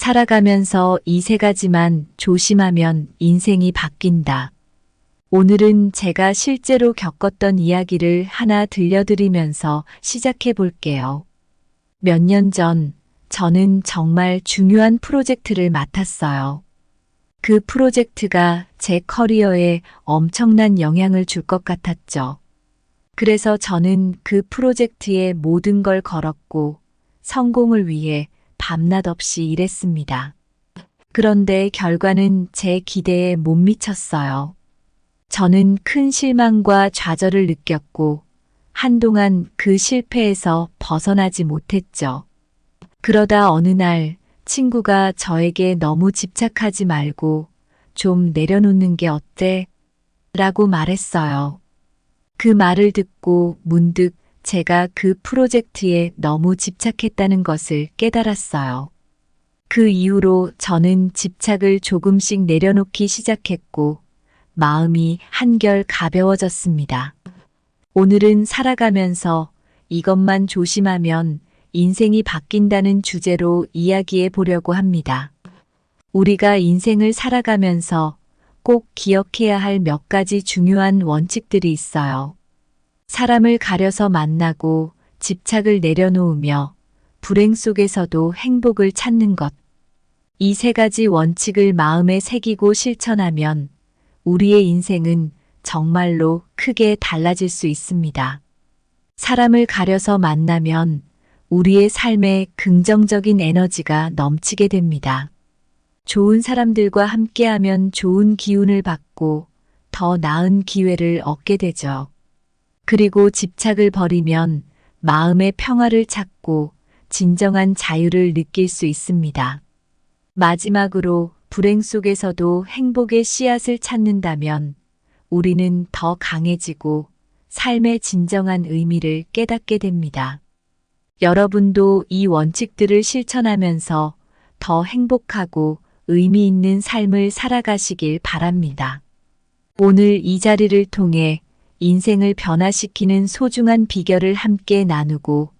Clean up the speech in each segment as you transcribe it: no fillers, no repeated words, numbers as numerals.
살아가면서 이 세 가지만 조심하면 인생이 바뀐다. 오늘은 제가 실제로 겪었던 이야기를 하나 들려드리면서 시작해 볼게요. 몇 년 전, 저는 정말 중요한 프로젝트를 맡았어요. 그 프로젝트가 제 커리어에 엄청난 영향을 줄 것 같았죠. 그래서 저는 그 프로젝트에 모든 걸 걸었고 성공을 위해 밤낮 없이 일했습니다. 그런데 결과는 제 기대에 못 미쳤어요. 저는 큰 실망과 좌절을 느꼈고 한동안 그 실패에서 벗어나지 못했죠. 그러다 어느 날 친구가 저에게 너무 집착하지 말고 좀 내려놓는 게 어때? 라고 말했어요. 그 말을 듣고 문득 제가 그 프로젝트에 너무 집착했다는 것을 깨달았어요. 그 이후로 저는 집착을 조금씩 내려놓기 시작했고 마음이 한결 가벼워졌습니다. 오늘은 살아가면서 이것만 조심하면 인생이 바뀐다는 주제로 이야기해 보려고 합니다. 우리가 인생을 살아가면서 꼭 기억해야 할 몇 가지 중요한 원칙들이 있어요. 사람을 가려서 만나고 집착을 내려놓으며 불행 속에서도 행복을 찾는 것. 이 세 가지 원칙을 마음에 새기고 실천하면 우리의 인생은 정말로 크게 달라질 수 있습니다. 사람을 가려서 만나면 우리의 삶에 긍정적인 에너지가 넘치게 됩니다. 좋은 사람들과 함께하면 좋은 기운을 받고 더 나은 기회를 얻게 되죠. 그리고 집착을 버리면 마음의 평화를 찾고 진정한 자유를 느낄 수 있습니다. 마지막으로 불행 속에서도 행복의 씨앗을 찾는다면 우리는 더 강해지고 삶의 진정한 의미를 깨닫게 됩니다. 여러분도 이 원칙들을 실천하면서 더 행복하고 의미 있는 삶을 살아가시길 바랍니다. 오늘 이 자리를 통해 인생을 변화시키는 소중한 비결을 함께 나누고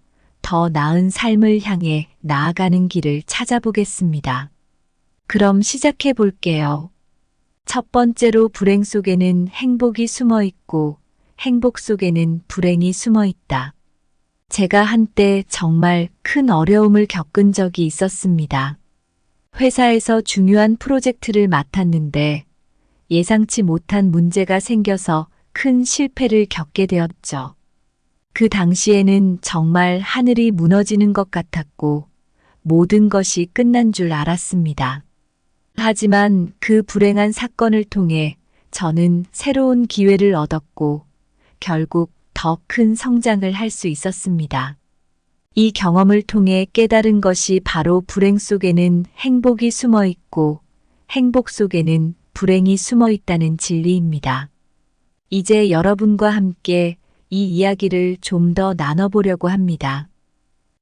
더 나은 삶을 향해 나아가는 길을 찾아보겠습니다. 그럼 시작해 볼게요. 첫 번째로 불행 속에는 행복이 숨어 있고 행복 속에는 불행이 숨어 있다. 제가 한때 정말 큰 어려움을 겪은 적이 있었습니다. 회사에서 중요한 프로젝트를 맡았는데 예상치 못한 문제가 생겨서 큰 실패를 겪게 되었죠. 그 당시에는 정말 하늘이 무너지는 것 같았고 모든 것이 끝난 줄 알았습니다. 하지만 그 불행한 사건을 통해 저는 새로운 기회를 얻었고 결국 더 큰 성장을 할 수 있었습니다. 이 경험을 통해 깨달은 것이 바로 불행 속에는 행복이 숨어 있고 행복 속에는 불행이 숨어 있다는 진리입니다. 이제 여러분과 함께 이 이야기를 좀 더 나눠보려고 합니다.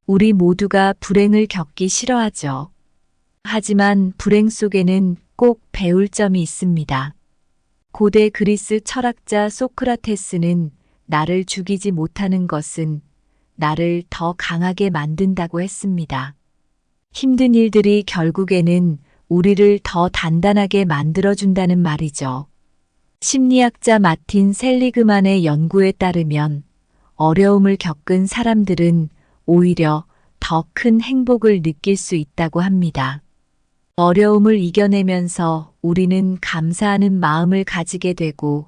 우리 모두가 불행을 겪기 싫어하죠. 하지만 불행 속에는 꼭 배울 점이 있습니다. 고대 그리스 철학자 소크라테스는 나를 죽이지 못하는 것은 나를 더 강하게 만든다고 했습니다. 힘든 일들이 결국에는 우리를 더 단단하게 만들어준다는 말이죠. 심리학자 마틴 셀리그만의 연구에 따르면 어려움을 겪은 사람들은 오히려 더 큰 행복을 느낄 수 있다고 합니다. 어려움을 이겨내면서 우리는 감사하는 마음을 가지게 되고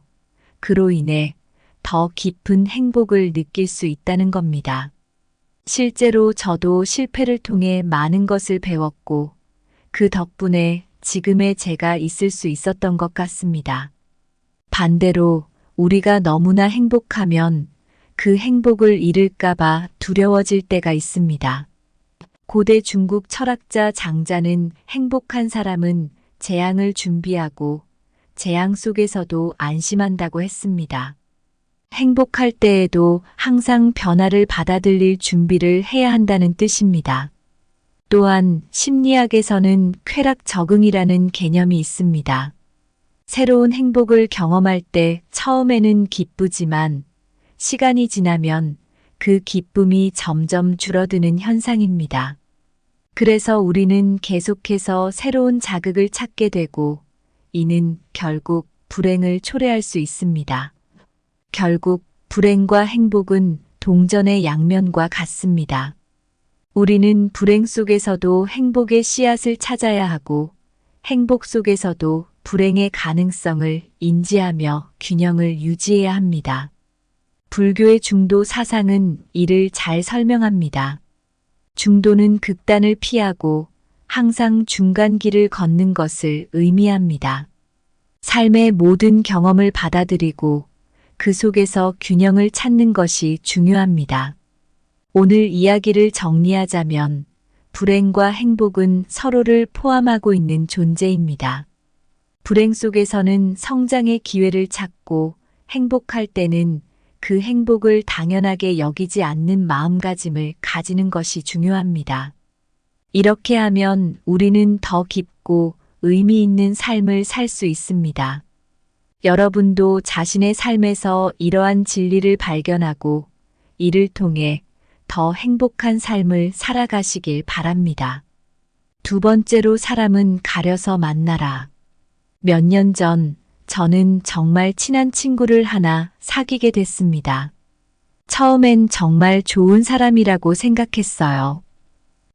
그로 인해 더 깊은 행복을 느낄 수 있다는 겁니다. 실제로 저도 실패를 통해 많은 것을 배웠고 그 덕분에 지금의 제가 있을 수 있었던 것 같습니다. 반대로 우리가 너무나 행복하면 그 행복을 잃을까봐 두려워질 때가 있습니다. 고대 중국 철학자 장자는 행복한 사람은 재앙을 준비하고 재앙 속에서도 안심한다고 했습니다. 행복할 때에도 항상 변화를 받아들일 준비를 해야 한다는 뜻입니다. 또한 심리학에서는 쾌락 적응이라는 개념이 있습니다. 새로운 행복을 경험할 때 처음에는 기쁘지만 시간이 지나면 그 기쁨이 점점 줄어드는 현상입니다. 그래서 우리는 계속해서 새로운 자극을 찾게 되고 이는 결국 불행을 초래할 수 있습니다. 결국 불행과 행복은 동전의 양면과 같습니다. 우리는 불행 속에서도 행복의 씨앗을 찾아야 하고 행복 속에서도 불행의 가능성을 인지하며 균형을 유지해야 합니다. 불교의 중도 사상은 이를 잘 설명합니다. 중도는 극단을 피하고 항상 중간길을 걷는 것을 의미합니다. 삶의 모든 경험을 받아들이고 그 속에서 균형을 찾는 것이 중요합니다. 오늘 이야기를 정리하자면 불행과 행복은 서로를 포함하고 있는 존재입니다. 불행 속에서는 성장의 기회를 찾고 행복할 때는 그 행복을 당연하게 여기지 않는 마음가짐을 가지는 것이 중요합니다. 이렇게 하면 우리는 더 깊고 의미 있는 삶을 살 수 있습니다. 여러분도 자신의 삶에서 이러한 진리를 발견하고 이를 통해 더 행복한 삶을 살아가시길 바랍니다. 두 번째로 사람은 가려서 만나라. 몇 년 전 저는 정말 친한 친구를 하나 사귀게 됐습니다. 처음엔 정말 좋은 사람이라고 생각했어요.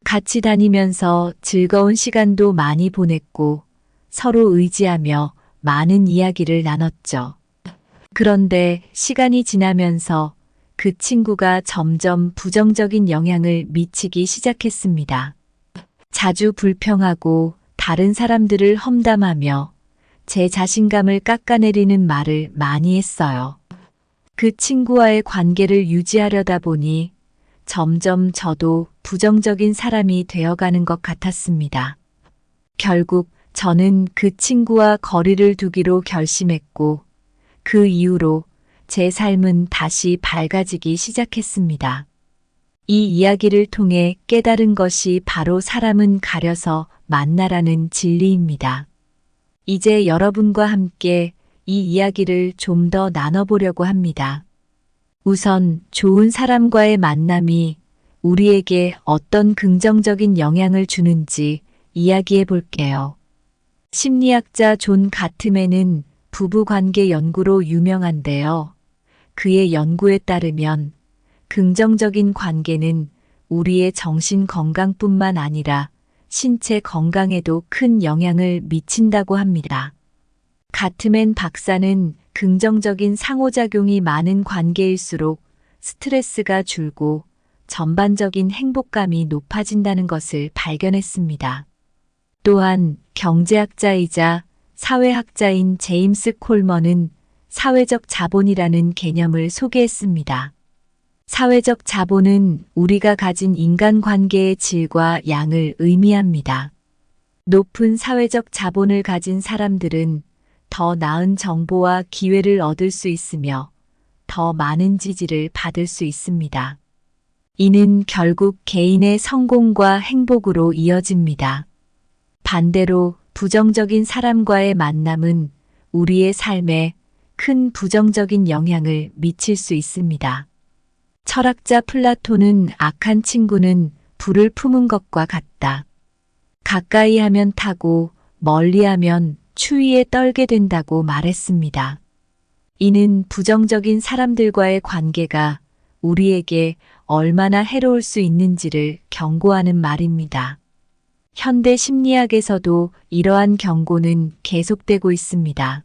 같이 다니면서 즐거운 시간도 많이 보냈고 서로 의지하며 많은 이야기를 나눴죠. 그런데 시간이 지나면서 그 친구가 점점 부정적인 영향을 미치기 시작했습니다. 자주 불평하고 다른 사람들을 험담하며 제 자신감을 깎아내리는 말을 많이 했어요. 그 친구와의 관계를 유지하려다 보니 점점 저도 부정적인 사람이 되어가는 것 같았습니다. 결국 저는 그 친구와 거리를 두기로 결심했고 그 이후로 제 삶은 다시 밝아지기 시작했습니다. 이 이야기를 통해 깨달은 것이 바로 사람은 가려서 만나라는 진리입니다. 이제 여러분과 함께 이 이야기를 좀 더 나눠보려고 합니다. 우선 좋은 사람과의 만남이 우리에게 어떤 긍정적인 영향을 주는지 이야기해 볼게요. 심리학자 존 가트맨은 부부관계 연구로 유명한데요. 그의 연구에 따르면 긍정적인 관계는 우리의 정신 건강뿐만 아니라 신체 건강에도 큰 영향을 미친다고 합니다. 가트맨 박사는 긍정적인 상호작용이 많은 관계일수록 스트레스가 줄고 전반적인 행복감이 높아진다는 것을 발견했습니다. 또한 경제학자이자 사회학자인 제임스 콜먼은 사회적 자본이라는 개념을 소개했습니다. 사회적 자본은 우리가 가진 인간관계의 질과 양을 의미합니다. 높은 사회적 자본을 가진 사람들은 더 나은 정보와 기회를 얻을 수 있으며 더 많은 지지를 받을 수 있습니다. 이는 결국 개인의 성공과 행복으로 이어집니다. 반대로 부정적인 사람과의 만남은 우리의 삶에 큰 부정적인 영향을 미칠 수 있습니다. 철학자 플라톤은 악한 친구는 불을 품은 것과 같다. 가까이 하면 타고 멀리 하면 추위에 떨게 된다고 말했습니다. 이는 부정적인 사람들과의 관계가 우리에게 얼마나 해로울 수 있는지를 경고하는 말입니다. 현대 심리학에서도 이러한 경고는 계속되고 있습니다.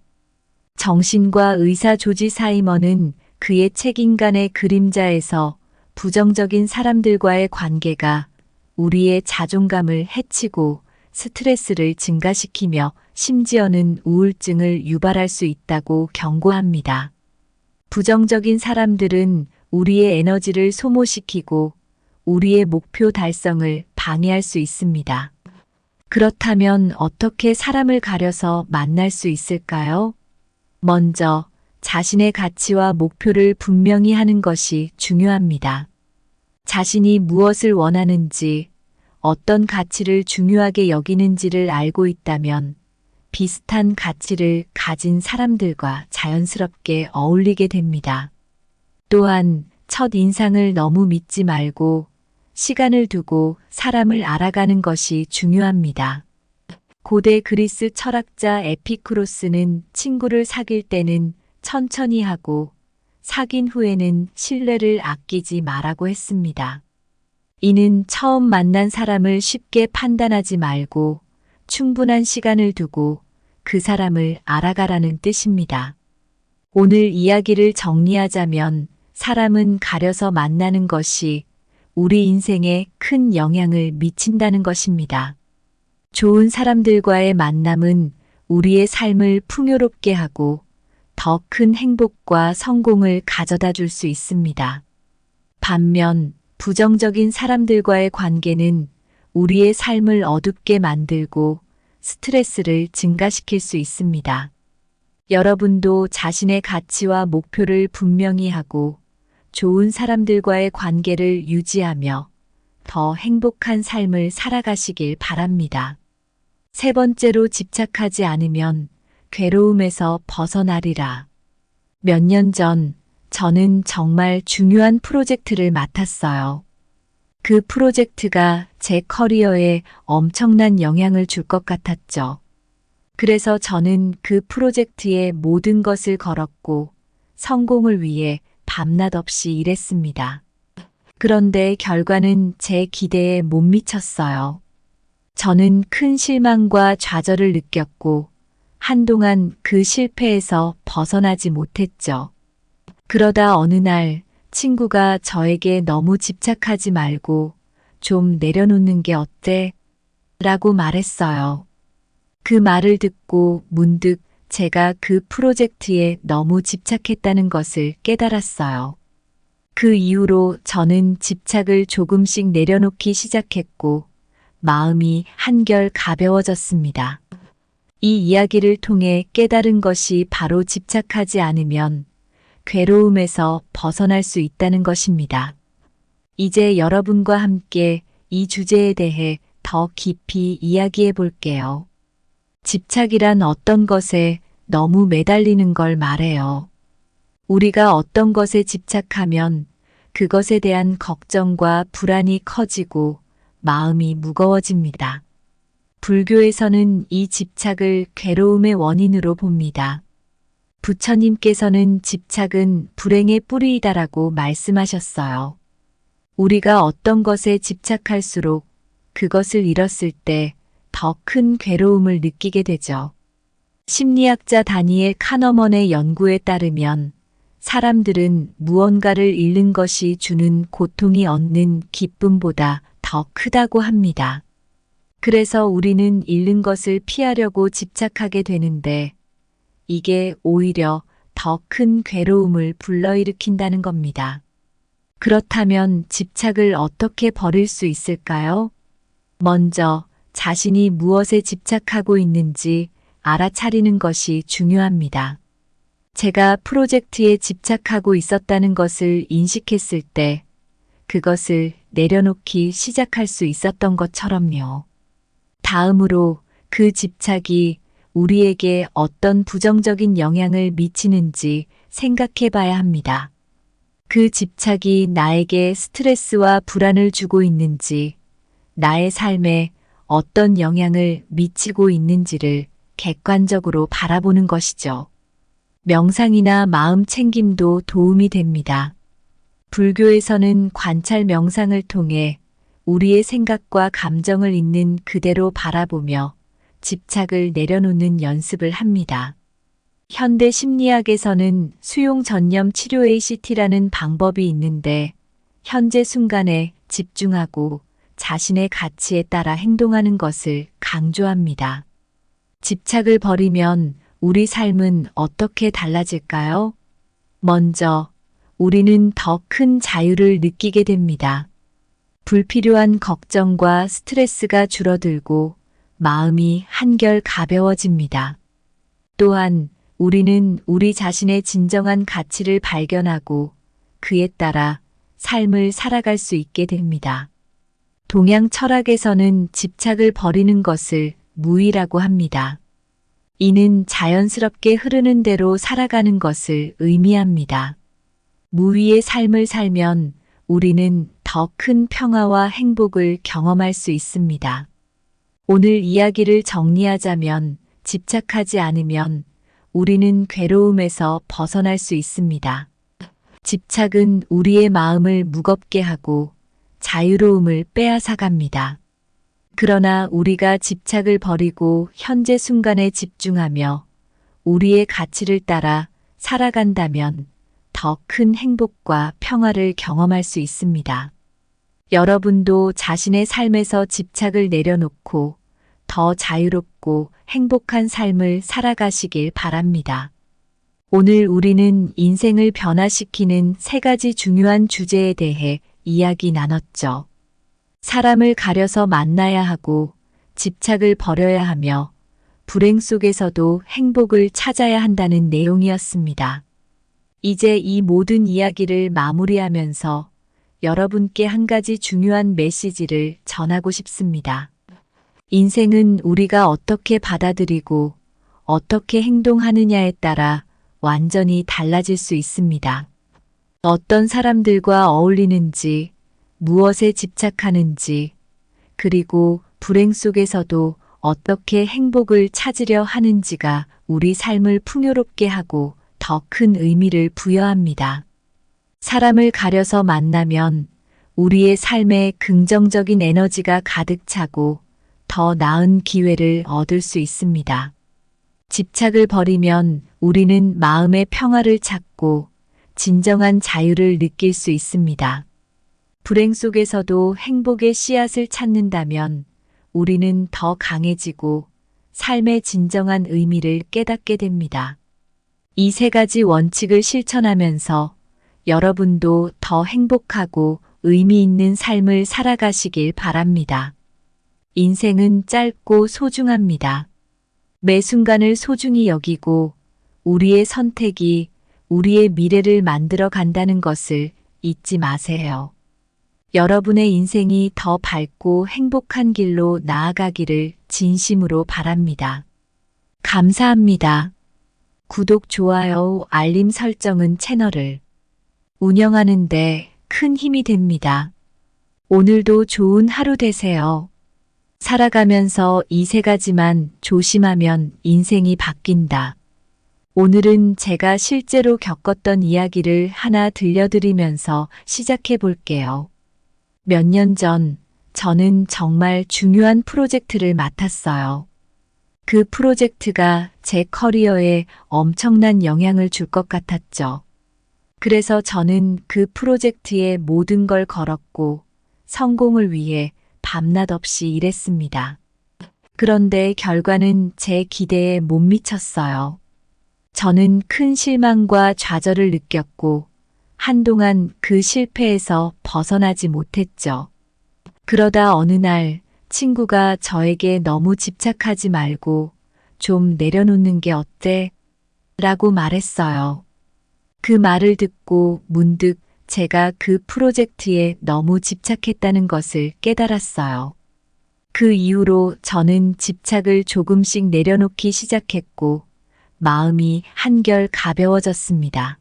정신과 의사 조지 사이먼은 그의 책 인간의 그림자에서 부정적인 사람들과의 관계가 우리의 자존감을 해치고 스트레스를 증가시키며 심지어는 우울증을 유발할 수 있다고 경고합니다. 부정적인 사람들은 우리의 에너지를 소모시키고 우리의 목표 달성을 방해할 수 있습니다. 그렇다면 어떻게 사람을 가려서 만날 수 있을까요? 먼저 자신의 가치와 목표를 분명히 하는 것이 중요합니다. 자신이 무엇을 원하는지, 어떤 가치를 중요하게 여기는지를 알고 있다면 비슷한 가치를 가진 사람들과 자연스럽게 어울리게 됩니다. 또한 첫 인상을 너무 믿지 말고 시간을 두고 사람을 알아가는 것이 중요합니다. 고대 그리스 철학자 에피쿠로스는 친구를 사귈 때는 천천히 하고 사귄 후에는 신뢰를 아끼지 말라고 했습니다. 이는 처음 만난 사람을 쉽게 판단하지 말고 충분한 시간을 두고 그 사람을 알아가라는 뜻입니다. 오늘 이야기를 정리하자면 사람은 가려서 만나는 것이 우리 인생에 큰 영향을 미친다는 것입니다. 좋은 사람들과의 만남은 우리의 삶을 풍요롭게 하고 더 큰 행복과 성공을 가져다 줄 수 있습니다. 반면 부정적인 사람들과의 관계는 우리의 삶을 어둡게 만들고 스트레스를 증가시킬 수 있습니다. 여러분도 자신의 가치와 목표를 분명히 하고 좋은 사람들과의 관계를 유지하며 더 행복한 삶을 살아가시길 바랍니다. 세 번째로, 집착하지 않으면 괴로움에서 벗어나리라. 몇 년 전 저는 정말 중요한 프로젝트를 맡았어요. 그 프로젝트가 제 커리어에 엄청난 영향을 줄 것 같았죠. 그래서 저는 그 프로젝트에 모든 것을 걸었고 성공을 위해 밤낮 없이 일했습니다. 그런데 결과는 제 기대에 못 미쳤어요. 저는 큰 실망과 좌절을 느꼈고 한동안 그 실패에서 벗어나지 못했죠. 그러다 어느 날 친구가 저에게 너무 집착하지 말고 좀 내려놓는 게 어때? 라고 말했어요. 그 말을 듣고 문득 제가 그 프로젝트에 너무 집착했다는 것을 깨달았어요. 그 이후로 저는 집착을 조금씩 내려놓기 시작했고 마음이 한결 가벼워졌습니다. 이 이야기를 통해 깨달은 것이 바로 집착하지 않으면 괴로움에서 벗어날 수 있다는 것입니다. 이제 여러분과 함께 이 주제에 대해 더 깊이 이야기해 볼게요. 집착이란 어떤 것에 너무 매달리는 걸 말해요. 우리가 어떤 것에 집착하면 그것에 대한 걱정과 불안이 커지고 마음이 무거워집니다. 불교에서는 이 집착을 괴로움의 원인으로 봅니다. 부처님께서는 집착은 불행의 뿌리이다라고 말씀하셨어요. 우리가 어떤 것에 집착할수록 그것을 잃었을 때 더 큰 괴로움을 느끼게 되죠. 심리학자 다니엘 카너먼의 연구에 따르면 사람들은 무언가를 잃는 것이 주는 고통이 얻는 기쁨보다 더 크다고 합니다. 그래서 우리는 잃는 것을 피하려고 집착하게 되는데 이게 오히려 더 큰 괴로움을 불러일으킨다는 겁니다. 그렇다면 집착을 어떻게 버릴 수 있을까요? 먼저 자신이 무엇에 집착하고 있는지 알아차리는 것이 중요합니다. 제가 프로젝트에 집착하고 있었다는 것을 인식했을 때 그것을 내려놓기 시작할 수 있었던 것처럼요. 다음으로 그 집착이 우리에게 어떤 부정적인 영향을 미치는지 생각해 봐야 합니다. 그 집착이 나에게 스트레스와 불안을 주고 있는지, 나의 삶에 어떤 영향을 미치고 있는지를 객관적으로 바라보는 것이죠. 명상이나 마음 챙김도 도움이 됩니다. 불교에서는 관찰 명상을 통해 우리의 생각과 감정을 있는 그대로 바라보며 집착을 내려놓는 연습을 합니다. 현대 심리학에서는 수용 전념 치료 ACT라는 방법이 있는데 현재 순간에 집중하고 자신의 가치에 따라 행동하는 것을 강조합니다. 집착을 버리면 우리 삶은 어떻게 달라질까요? 먼저 우리는 더 큰 자유를 느끼게 됩니다. 불필요한 걱정과 스트레스가 줄어들고 마음이 한결 가벼워집니다. 또한 우리는 우리 자신의 진정한 가치를 발견하고 그에 따라 삶을 살아갈 수 있게 됩니다. 동양 철학에서는 집착을 버리는 것을 무의라고 합니다. 이는 자연스럽게 흐르는 대로 살아가는 것을 의미합니다. 무의의 삶을 살면 우리는 더 더 큰 평화와 행복을 경험할 수 있습니다. 오늘 이야기를 정리하자면 집착하지 않으면 우리는 괴로움에서 벗어날 수 있습니다. 집착은 우리의 마음을 무겁게 하고 자유로움을 빼앗아갑니다. 그러나 우리가 집착을 버리고 현재 순간에 집중하며 우리의 가치를 따라 살아간다면 더 큰 행복과 평화를 경험할 수 있습니다. 여러분도 자신의 삶에서 집착을 내려놓고 더 자유롭고 행복한 삶을 살아가시길 바랍니다. 오늘 우리는 인생을 변화시키는 3가지 중요한 주제에 대해 이야기 나눴죠. 사람을 가려서 만나야 하고 집착을 버려야 하며 불행 속에서도 행복을 찾아야 한다는 내용이었습니다. 이제 이 모든 이야기를 마무리하면서 여러분께 한 가지 중요한 메시지를 전하고 싶습니다. 인생은 우리가 어떻게 받아들이고 어떻게 행동하느냐에 따라 완전히 달라질 수 있습니다. 어떤 사람들과 어울리는지, 무엇에 집착하는지, 그리고 불행 속에서도 어떻게 행복을 찾으려 하는지가 우리 삶을 풍요롭게 하고 더 큰 의미를 부여합니다. 사람을 가려서 만나면 우리의 삶에 긍정적인 에너지가 가득 차고 더 나은 기회를 얻을 수 있습니다. 집착을 버리면 우리는 마음의 평화를 찾고 진정한 자유를 느낄 수 있습니다. 불행 속에서도 행복의 씨앗을 찾는다면 우리는 더 강해지고 삶의 진정한 의미를 깨닫게 됩니다. 이 3가지 원칙을 실천하면서 여러분도 더 행복하고 의미 있는 삶을 살아가시길 바랍니다. 인생은 짧고 소중합니다. 매 순간을 소중히 여기고 우리의 선택이 우리의 미래를 만들어 간다는 것을 잊지 마세요. 여러분의 인생이 더 밝고 행복한 길로 나아가기를 진심으로 바랍니다. 감사합니다. 구독, 좋아요, 알림 설정은 채널을 운영하는 데 큰 힘이 됩니다. 오늘도 좋은 하루 되세요. 살아가면서 이 3가지만 조심하면 인생이 바뀐다. 오늘은 제가 실제로 겪었던 이야기를 하나 들려드리면서 시작해 볼게요. 몇 년 전 저는 정말 중요한 프로젝트를 맡았어요. 그 프로젝트가 제 커리어에 엄청난 영향을 줄 것 같았죠. 그래서 저는 그 프로젝트에 모든 걸 걸었고 성공을 위해 밤낮 없이 일했습니다. 그런데 결과는 제 기대에 못 미쳤어요. 저는 큰 실망과 좌절을 느꼈고 한동안 그 실패에서 벗어나지 못했죠. 그러다 어느 날 친구가 저에게 너무 집착하지 말고 좀 내려놓는 게 어때? 라고 말했어요. 그 말을 듣고 문득 제가 그 프로젝트에 너무 집착했다는 것을 깨달았어요. 그 이후로 저는 집착을 조금씩 내려놓기 시작했고 마음이 한결 가벼워졌습니다.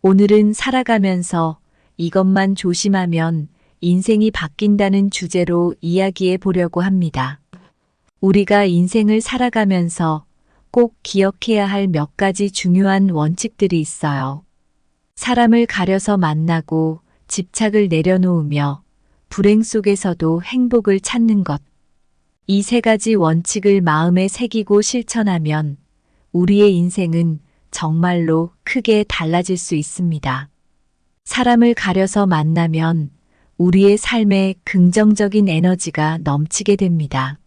오늘은 살아가면서 이것만 조심하면 인생이 바뀐다는 주제로 이야기해 보려고 합니다. 우리가 인생을 살아가면서 꼭 기억해야 할 몇 가지 중요한 원칙들이 있어요. 사람을 가려서 만나고 집착을 내려놓으며 불행 속에서도 행복을 찾는 것. 이 3가지 원칙을 마음에 새기고 실천하면 우리의 인생은 정말로 크게 달라질 수 있습니다. 사람을 가려서 만나면 우리의 삶에 긍정적인 에너지가 넘치게 됩니다.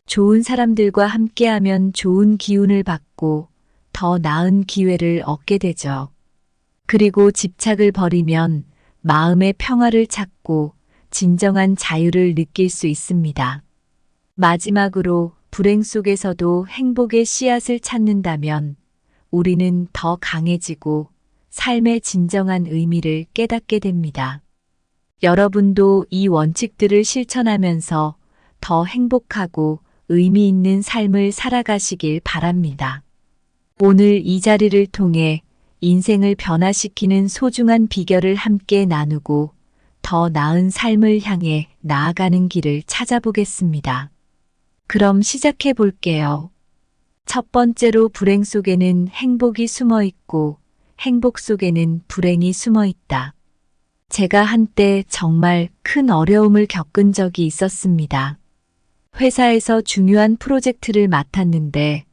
좋은 사람들과 함께하면 좋은 기운을 받고 더 나은 기회를 얻게 되죠. 그리고 집착을 버리면 마음의 평화를 찾고 진정한 자유를 느낄 수 있습니다. 마지막으로 불행 속에서도 행복의 씨앗을 찾는다면 우리는 더 강해지고 삶의 진정한 의미를 깨닫게 됩니다. 여러분도 이 원칙들을 실천하면서 더 행복하고 의미 있는 삶을 살아가시길 바랍니다. 오늘 이 자리를 통해 인생을 변화시키는 소중한 비결을 함께 나누고 더 나은 삶을 향해 나아가는 길을 찾아보겠습니다. 그럼 시작해 볼게요. 첫 번째로 불행 속에는 행복이 숨어 있고 행복 속에는 불행이 숨어 있다. 제가 한때 정말 큰 어려움을 겪은 적이 있었습니다. 회사에서 중요한 프로젝트를 맡았는데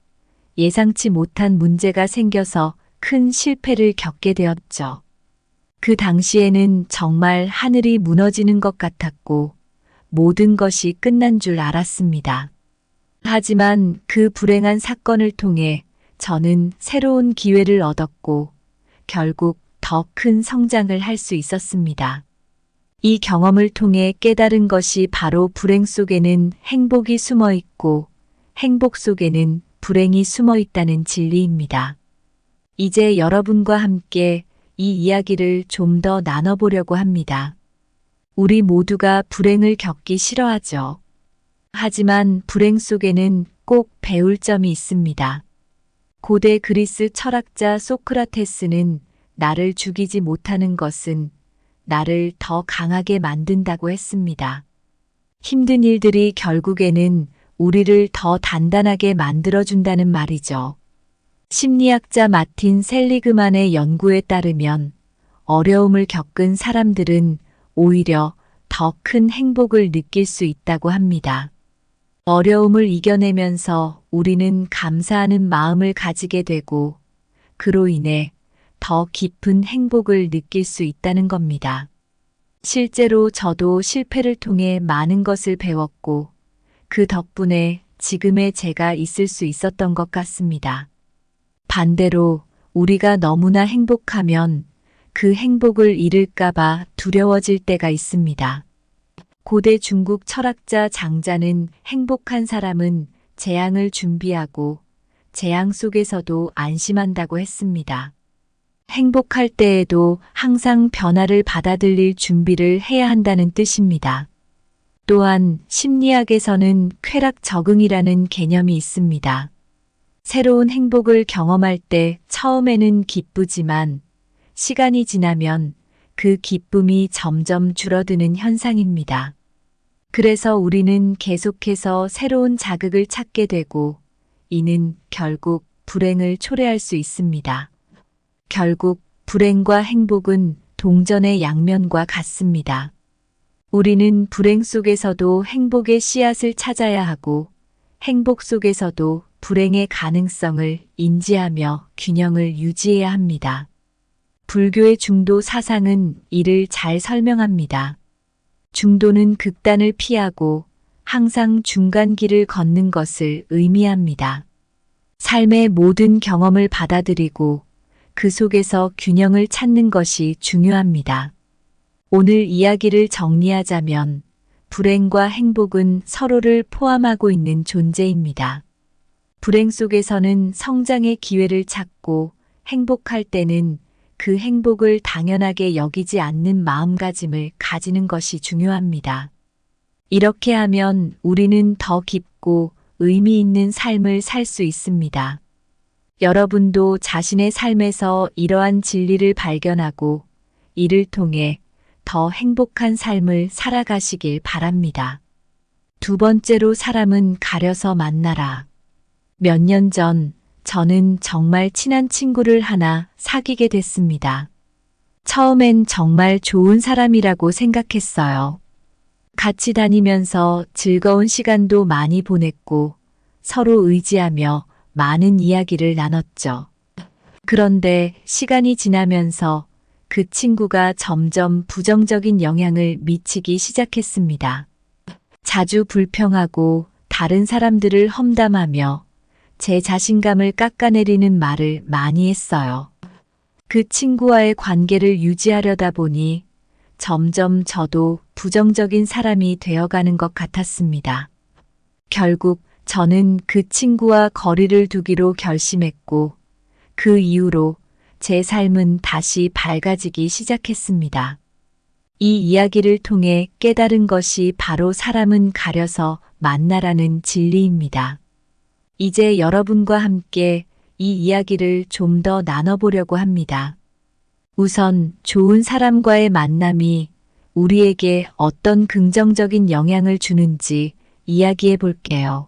예상치 못한 문제가 생겨서 큰 실패를 겪게 되었죠. 그 당시에는 정말 하늘이 무너지는 것 같았고 모든 것이 끝난 줄 알았습니다. 하지만 그 불행한 사건을 통해 저는 새로운 기회를 얻었고 결국 더 큰 성장을 할 수 있었습니다. 이 경험을 통해 깨달은 것이 바로 불행 속에는 행복이 숨어 있고 행복 속에는 불행이 숨어 있다는 진리입니다. 이제 여러분과 함께 이 이야기를 좀 더 나눠보려고 합니다. 우리 모두가 불행을 겪기 싫어하죠. 하지만 불행 속에는 꼭 배울 점이 있습니다. 고대 그리스 철학자 소크라테스는 나를 죽이지 못하는 것은 나를 더 강하게 만든다고 했습니다. 힘든 일들이 결국에는 우리를 더 단단하게 만들어준다는 말이죠. 심리학자 마틴 셀리그만의 연구에 따르면 어려움을 겪은 사람들은 오히려 더 큰 행복을 느낄 수 있다고 합니다. 어려움을 이겨내면서 우리는 감사하는 마음을 가지게 되고 그로 인해 더 깊은 행복을 느낄 수 있다는 겁니다. 실제로 저도 실패를 통해 많은 것을 배웠고 그 덕분에 지금의 제가 있을 수 있었던 것 같습니다. 반대로 우리가 너무나 행복하면 그 행복을 잃을까봐 두려워질 때가 있습니다. 고대 중국 철학자 장자는 행복한 사람은 재앙을 준비하고 재앙 속에서도 안심한다고 했습니다. 행복할 때에도 항상 변화를 받아들일 준비를 해야 한다는 뜻입니다. 또한 심리학에서는 쾌락 적응이라는 개념이 있습니다. 새로운 행복을 경험할 때 처음에는 기쁘지만 시간이 지나면 그 기쁨이 점점 줄어드는 현상입니다. 그래서 우리는 계속해서 새로운 자극을 찾게 되고 이는 결국 불행을 초래할 수 있습니다. 결국 불행과 행복은 동전의 양면과 같습니다. 우리는 불행 속에서도 행복의 씨앗을 찾아야 하고 행복 속에서도 불행의 가능성을 인지하며 균형을 유지해야 합니다. 불교의 중도 사상은 이를 잘 설명합니다. 중도는 극단을 피하고 항상 중간길을 걷는 것을 의미합니다. 삶의 모든 경험을 받아들이고 그 속에서 균형을 찾는 것이 중요합니다. 오늘 이야기를 정리하자면 불행과 행복은 서로를 포함하고 있는 존재입니다. 불행 속에서는 성장의 기회를 찾고 행복할 때는 그 행복을 당연하게 여기지 않는 마음가짐을 가지는 것이 중요합니다. 이렇게 하면 우리는 더 깊고 의미 있는 삶을 살 수 있습니다. 여러분도 자신의 삶에서 이러한 진리를 발견하고 이를 통해 더 행복한 삶을 살아가시길 바랍니다. 두 번째로 사람은 가려서 만나라. 몇 년 전 저는 정말 친한 친구를 하나 사귀게 됐습니다. 처음엔 정말 좋은 사람이라고 생각했어요. 같이 다니면서 즐거운 시간도 많이 보냈고 서로 의지하며 많은 이야기를 나눴죠. 그런데 시간이 지나면서 그 친구가 점점 부정적인 영향을 미치기 시작했습니다. 자주 불평하고 다른 사람들을 험담하며 제 자신감을 깎아내리는 말을 많이 했어요. 그 친구와의 관계를 유지하려다 보니 점점 저도 부정적인 사람이 되어가는 것 같았습니다. 결국 저는 그 친구와 거리를 두기로 결심했고 그 이후로 제 삶은 다시 밝아지기 시작했습니다. 이 이야기를 통해 깨달은 것이 바로 사람은 가려서 만나라는 진리입니다. 이제 여러분과 함께 이 이야기를 좀 더 나눠보려고 합니다. 우선 좋은 사람과의 만남이 우리에게 어떤 긍정적인 영향을 주는지 이야기해 볼게요.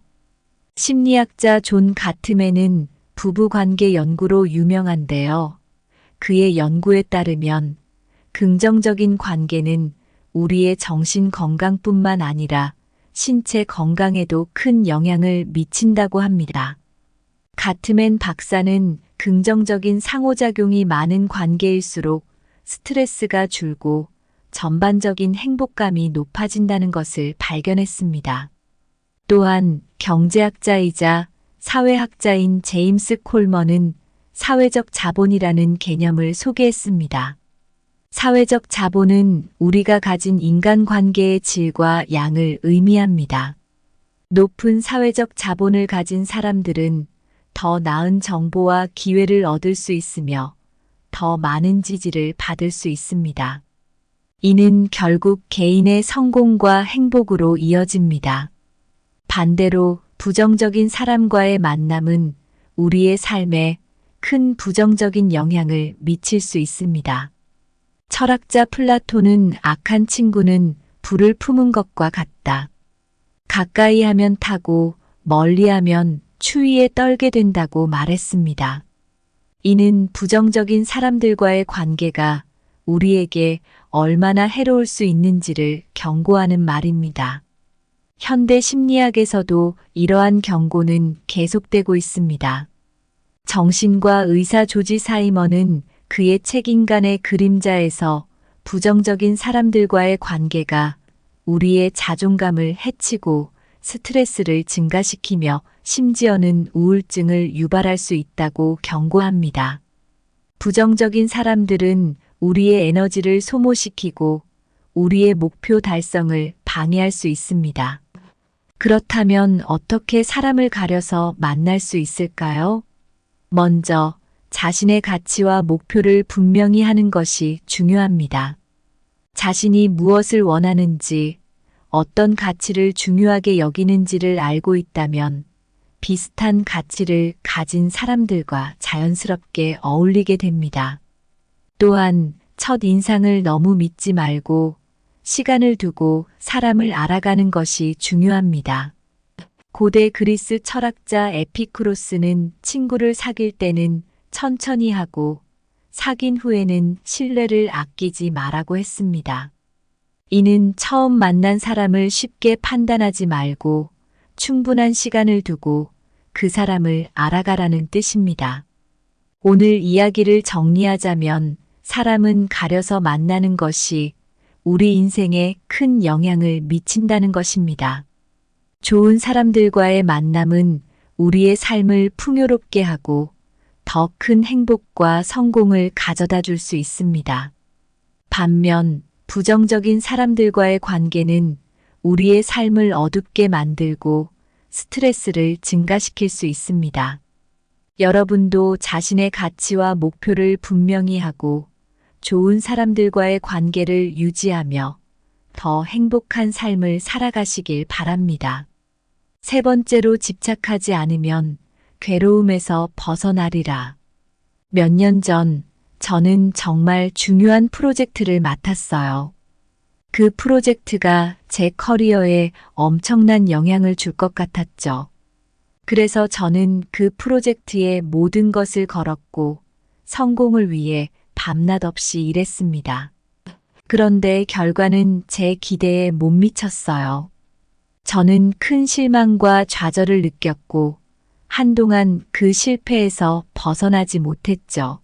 심리학자 존 가트맨은 부부관계 연구로 유명한데요. 그의 연구에 따르면 긍정적인 관계는 우리의 정신 건강뿐만 아니라 신체 건강에도 큰 영향을 미친다고 합니다. 가트맨 박사는 긍정적인 상호작용이 많은 관계일수록 스트레스가 줄고 전반적인 행복감이 높아진다는 것을 발견했습니다. 또한 경제학자이자 사회학자인 제임스 콜먼은 사회적 자본이라는 개념을 소개했습니다. 사회적 자본은 우리가 가진 인간관계의 질과 양을 의미합니다. 높은 사회적 자본을 가진 사람들은 더 나은 정보와 기회를 얻을 수 있으며 더 많은 지지를 받을 수 있습니다. 이는 결국 개인의 성공과 행복으로 이어집니다. 반대로 부정적인 사람과의 만남은 우리의 삶에 큰 부정적인 영향을 미칠 수 있습니다. 철학자 플라톤은 악한 친구는 불을 품은 것과 같다. 가까이 하면 타고 멀리 하면 추위에 떨게 된다고 말했습니다. 이는 부정적인 사람들과의 관계가 우리에게 얼마나 해로울 수 있는지를 경고하는 말입니다. 현대 심리학에서도 이러한 경고는 계속되고 있습니다. 정신과 의사 조지 사이먼은 그의 책 인간의 그림자에서 부정적인 사람들과의 관계가 우리의 자존감을 해치고 스트레스를 증가시키며 심지어는 우울증을 유발할 수 있다고 경고합니다. 부정적인 사람들은 우리의 에너지를 소모시키고 우리의 목표 달성을 방해할 수 있습니다. 그렇다면 어떻게 사람을 가려서 만날 수 있을까요? 먼저 자신의 가치와 목표를 분명히 하는 것이 중요합니다. 자신이 무엇을 원하는지, 어떤 가치를 중요하게 여기는지를 알고 있다면 비슷한 가치를 가진 사람들과 자연스럽게 어울리게 됩니다. 또한 첫 인상을 너무 믿지 말고 시간을 두고 사람을 알아가는 것이 중요합니다. 고대 그리스 철학자 에피쿠로스는 친구를 사귈 때는 천천히 하고 사귄 후에는 신뢰를 아끼지 말라고 했습니다. 이는 처음 만난 사람을 쉽게 판단하지 말고 충분한 시간을 두고 그 사람을 알아가라는 뜻입니다. 오늘 이야기를 정리하자면 사람은 가려서 만나는 것이 우리 인생에 큰 영향을 미친다는 것입니다. 좋은 사람들과의 만남은 우리의 삶을 풍요롭게 하고 더 큰 행복과 성공을 가져다 줄 수 있습니다. 반면 부정적인 사람들과의 관계는 우리의 삶을 어둡게 만들고 스트레스를 증가시킬 수 있습니다. 여러분도 자신의 가치와 목표를 분명히 하고 좋은 사람들과의 관계를 유지하며 더 행복한 삶을 살아가시길 바랍니다. 세 번째로 집착하지 않으면 괴로움에서 벗어나리라. 몇 년 전 저는 정말 중요한 프로젝트를 맡았어요. 그 프로젝트가 제 커리어에 엄청난 영향을 줄 것 같았죠. 그래서 저는 그 프로젝트에 모든 것을 걸었고 성공을 위해 밤낮 없이 일했습니다. 그런데 결과는 제 기대에 못 미쳤어요. 저는 큰 실망과 좌절을 느꼈고 한동안 그 실패에서 벗어나지 못했죠.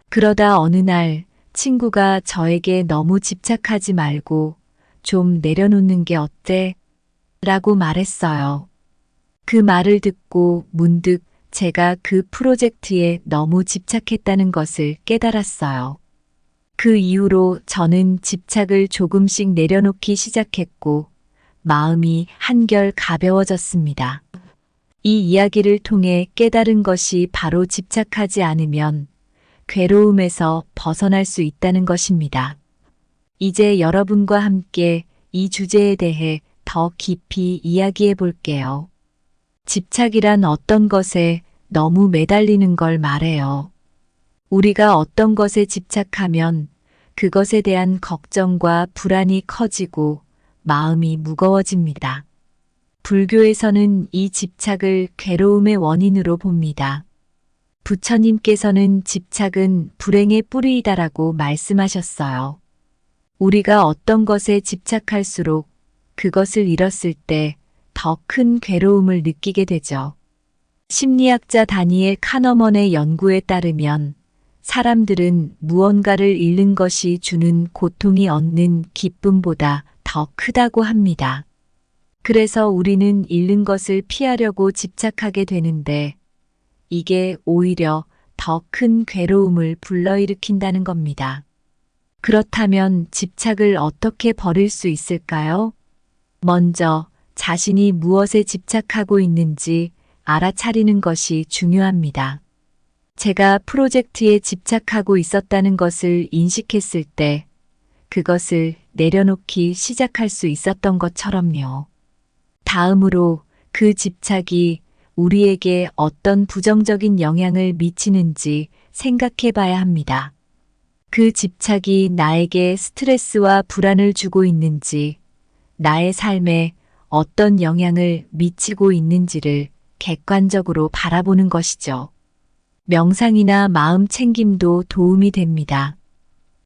그러다 어느 날 친구가 저에게 너무 집착하지 말고 좀 내려놓는 게 어때? 라고 말했어요. 그 말을 듣고 문득 제가 그 프로젝트에 너무 집착했다는 것을 깨달았어요. 그 이후로 저는 집착을 조금씩 내려놓기 시작했고 마음이 한결 가벼워졌습니다. 이 이야기를 통해 깨달은 것이 바로 집착하지 않으면 괴로움에서 벗어날 수 있다는 것입니다. 이제 여러분과 함께 이 주제에 대해 더 깊이 이야기해 볼게요. 집착이란 어떤 것에 너무 매달리는 걸 말해요. 우리가 어떤 것에 집착하면 그것에 대한 걱정과 불안이 커지고 마음이 무거워집니다. 불교에서는 이 집착을 괴로움의 원인으로 봅니다. 부처님께서는 집착은 불행의 뿌리이다라고 말씀하셨어요. 우리가 어떤 것에 집착할수록 그것을 잃었을 때 더 큰 괴로움을 느끼게 되죠. 심리학자 다니엘 카너먼의 연구에 따르면 사람들은 무언가를 잃는 것이 주는 고통이 얻는 기쁨보다 더 크다고 합니다. 그래서 우리는 잃는 것을 피하려고 집착하게 되는데 이게 오히려 더 큰 괴로움을 불러일으킨다는 겁니다. 그렇다면 집착을 어떻게 버릴 수 있을까요? 먼저 자신이 무엇에 집착하고 있는지 알아차리는 것이 중요합니다. 제가 프로젝트에 집착하고 있었다는 것을 인식했을 때 그것을 내려놓기 시작할 수 있었던 것처럼요. 다음으로 그 집착이 우리에게 어떤 부정적인 영향을 미치는지 생각해 봐야 합니다. 그 집착이 나에게 스트레스와 불안을 주고 있는지, 나의 삶에 어떤 영향을 미치고 있는지를 객관적으로 바라보는 것이죠. 명상이나 마음 챙김도 도움이 됩니다.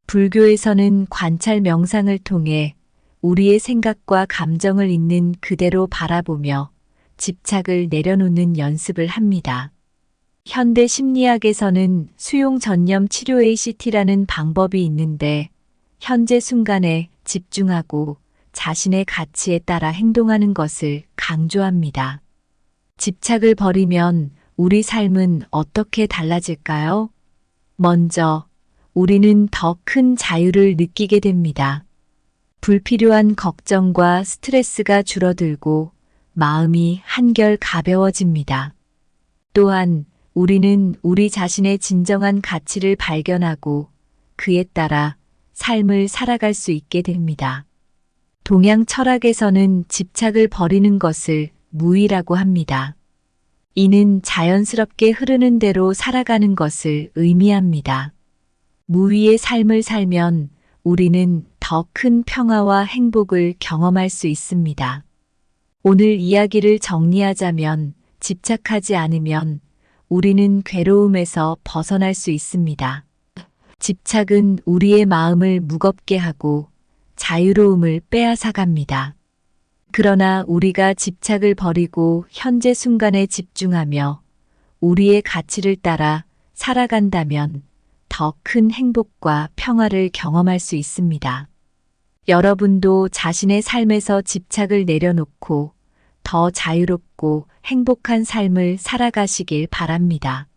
불교에서는 관찰 명상을 통해 우리의 생각과 감정을 있는 그대로 바라보며 집착을 내려놓는 연습을 합니다. 현대 심리학에서는 수용 전념 치료 ACT라는 방법이 있는데 현재 순간에 집중하고 자신의 가치에 따라 행동하는 것을 강조합니다. 집착을 버리면 우리 삶은 어떻게 달라질까요? 먼저 우리는 더 큰 자유를 느끼게 됩니다. 불필요한 걱정과 스트레스가 줄어들고 마음이 한결 가벼워집니다. 또한 우리는 우리 자신의 진정한 가치를 발견하고 그에 따라 삶을 살아갈 수 있게 됩니다. 동양 철학에서는 집착을 버리는 것을 무의라고 합니다. 이는 자연스럽게 흐르는 대로 살아가는 것을 의미합니다. 무의의 삶을 살면 우리는 더 큰 평화와 행복을 경험할 수 있습니다. 오늘 이야기를 정리하자면 집착하지 않으면 우리는 괴로움에서 벗어날 수 있습니다. 집착은 우리의 마음을 무겁게 하고 자유로움을 빼앗아갑니다. 그러나 우리가 집착을 버리고 현재 순간에 집중하며 우리의 가치를 따라 살아간다면 더 큰 행복과 평화를 경험할 수 있습니다. 여러분도 자신의 삶에서 집착을 내려놓고 더 자유롭고 행복한 삶을 살아가시길 바랍니다.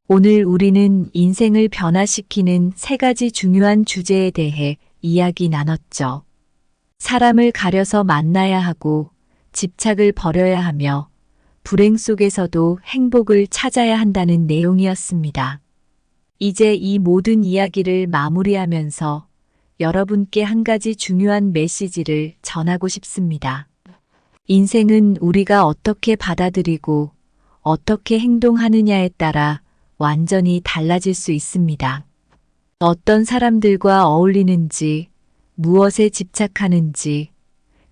오늘 우리는 인생을 변화시키는 3가지 중요한 주제에 대해 이야기 나눴죠. 사람을 가려서 만나야 하고 집착을 버려야 하며 불행 속에서도 행복을 찾아야 한다는 내용이었습니다. 이제 이 모든 이야기를 마무리하면서 여러분께 한 가지 중요한 메시지를 전하고 싶습니다. 인생은 우리가 어떻게 받아들이고 어떻게 행동하느냐에 따라 완전히 달라질 수 있습니다. 어떤 사람들과 어울리는지, 무엇에 집착하는지,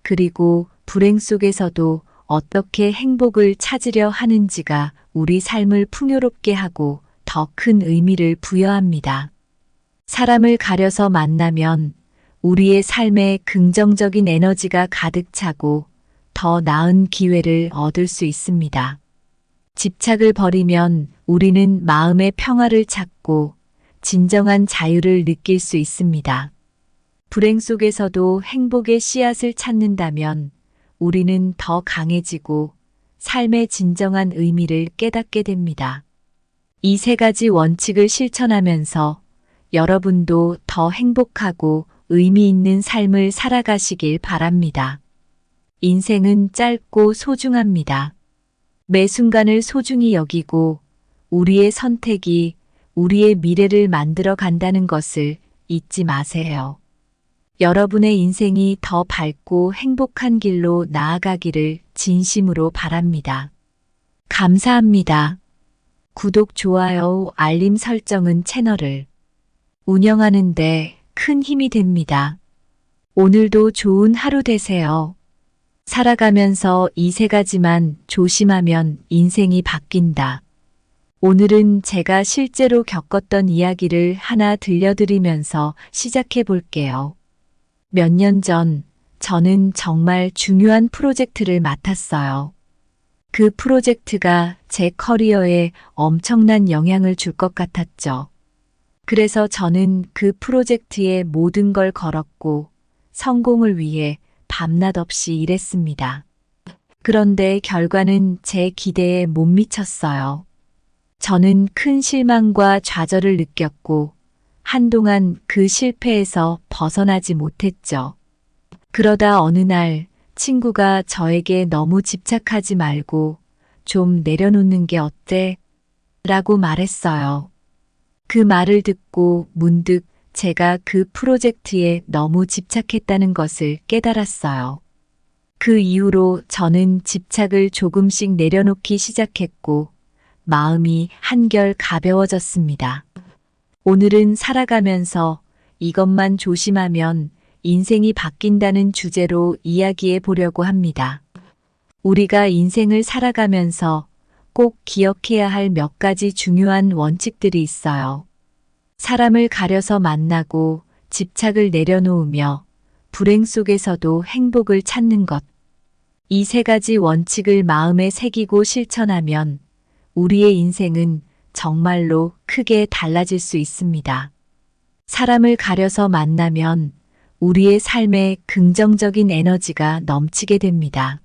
그리고 불행 속에서도 어떻게 행복을 찾으려 하는지가 우리 삶을 풍요롭게 하고 더 큰 의미를 부여합니다. 사람을 가려서 만나면 우리의 삶에 긍정적인 에너지가 가득 차고 더 나은 기회를 얻을 수 있습니다. 집착을 버리면 우리는 마음의 평화를 찾고 진정한 자유를 느낄 수 있습니다. 불행 속에서도 행복의 씨앗을 찾는다면 우리는 더 강해지고 삶의 진정한 의미를 깨닫게 됩니다. 이 3가지 원칙을 실천하면서 여러분도 더 행복하고 의미 있는 삶을 살아가시길 바랍니다. 인생은 짧고 소중합니다. 매 순간을 소중히 여기고 우리의 선택이 우리의 미래를 만들어 간다는 것을 잊지 마세요. 여러분의 인생이 더 밝고 행복한 길로 나아가기를 진심으로 바랍니다. 감사합니다. 구독, 좋아요, 알림 설정은 채널을 운영하는데 큰 힘이 됩니다. 오늘도 좋은 하루 되세요. 살아가면서 이 세 가지만 조심하면 인생이 바뀐다. 오늘은 제가 실제로 겪었던 이야기를 하나 들려드리면서 시작해 볼게요. 몇 년 전, 저는 정말 중요한 프로젝트를 맡았어요. 그 프로젝트가 제 커리어에 엄청난 영향을 줄 것 같았죠. 그래서 저는 그 프로젝트에 모든 걸 걸었고, 성공을 위해 밤낮 없이 일했습니다. 그런데 결과는 제 기대에 못 미쳤어요. 저는 큰 실망과 좌절을 느꼈고, 한동안 그 실패에서 벗어나지 못했죠. 그러다 어느 날 친구가 저에게 너무 집착하지 말고 좀 내려놓는 게 어때? 라고 말했어요. 그 말을 듣고 문득 제가 그 프로젝트에 너무 집착했다는 것을 깨달았어요. 그 이후로 저는 집착을 조금씩 내려놓기 시작했고 마음이 한결 가벼워졌습니다. 오늘은 살아가면서 이것만 조심하면 인생이 바뀐다는 주제로 이야기해 보려고 합니다. 우리가 인생을 살아가면서 꼭 기억해야 할 몇 가지 중요한 원칙들이 있어요. 사람을 가려서 만나고 집착을 내려놓으며 불행 속에서도 행복을 찾는 것. 이 세 가지 원칙을 마음에 새기고 실천하면 우리의 인생은 정말로 크게 달라질 수 있습니다. 사람을 가려서 만나면 우리의 삶에 긍정적인 에너지가 넘치게 됩니다.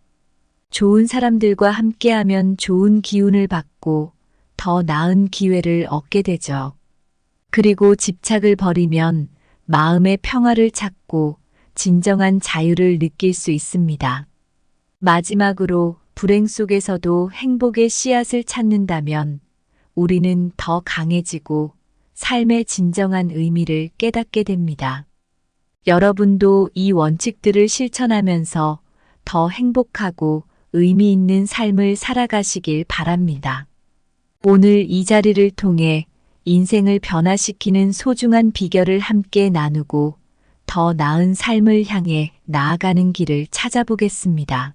좋은 사람들과 함께하면 좋은 기운을 받고 더 나은 기회를 얻게 되죠. 그리고 집착을 버리면 마음의 평화를 찾고 진정한 자유를 느낄 수 있습니다. 마지막으로 불행 속에서도 행복의 씨앗을 찾는다면 우리는 더 강해지고 삶의 진정한 의미를 깨닫게 됩니다. 여러분도 이 원칙들을 실천하면서 더 행복하고 의미 있는 삶을 살아가시길 바랍니다. 오늘 이 자리를 통해 인생을 변화시키는 소중한 비결을 함께 나누고 더 나은 삶을 향해 나아가는 길을 찾아보겠습니다.